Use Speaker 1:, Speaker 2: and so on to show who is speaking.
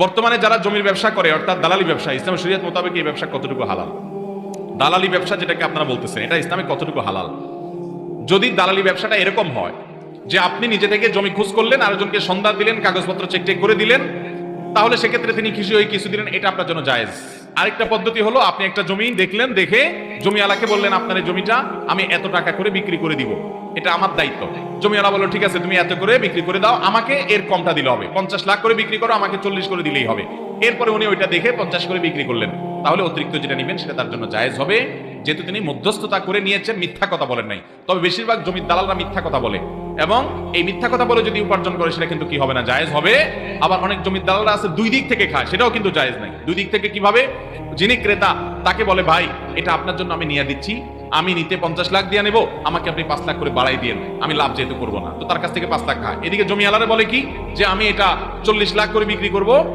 Speaker 1: বর্তমানে যারা জমির ব্যবসা করে অর্থাৎ দালালি ব্যবসা, ইসলাম শরীয়ত মোতাবেক এই ব্যবসা কতটুকু হালাল? দালালি ব্যবসা যেটাকে আপনারা বলতেছেন, এটা ইসলামে কতটুকু হালাল? যদি দালালি ব্যবসাটা এরকম হয় যে আপনি নিজে থেকে জমি খোঁজ করলেন, আরেকজনকে সন্ধান দিলেন, কাগজপত্র চেক টেক করে দিলেন, তাহলে সেক্ষেত্রে তিনি খুশি হয়ে কিছু দিলেন, এটা আপনার জন্য জায়েজ। আরেকটা পদ্ধতি হলো আপনি একটা জমি দেখলেন, দেখে জমিওয়ালাকে বললেন আপনার এই জমিটা আমি এত টাকা করে বিক্রি করে দিব, এটা আমার দায়িত্ব। জমিওয়ালা বললো ঠিক আছে তুমি এত করে বিক্রি করে দাও, আমাকে এর কমটা দিলে হবে, 50 লাখ করে বিক্রি করো, আমাকে 40 করে দিলেই হবে। এরপরে উনি ওইটা দেখে 50 করে বিক্রি করলেন, তাহলে অতিরিক্ত যেটা নিবেন সেটা তার জন্য জায়েজ হবে, যেহেতু তিনি মধ্যস্থতা করে নিয়েছেন, মিথ্যা কথা বলেন নাই। তবে বেশিরভাগ জমির দালালরা মিথ্যা কথা বলে, এবং এই মিথ্যা কথা বলে যদি উপার্জন করে সেটা কিন্তু কি হবে না, জায়েজ হবে। আবার অনেক জমির দালালরা আছে দুই দিক থেকে খায়, সেটাও কিন্তু জায়েজ নাই। দুই দিক থেকে কিভাবে? যিনি ক্রেতা তাকে বলে ভাই এটা আপনার জন্য আমি নিয়ে দিচ্ছি, আমি নিতে 50 লাখ দিয়ে নেবো, আমাকে আপনি 5 লাখ করে বাড়াই দিয়েন, আমি লাভ যেহেতু করবো না, তো তার কাছ থেকে 5 লাখ খায়। এদিকে জমিওয়ালারে বলে কি যে আমি এটা 40 লাখ করে বিক্রি করবো,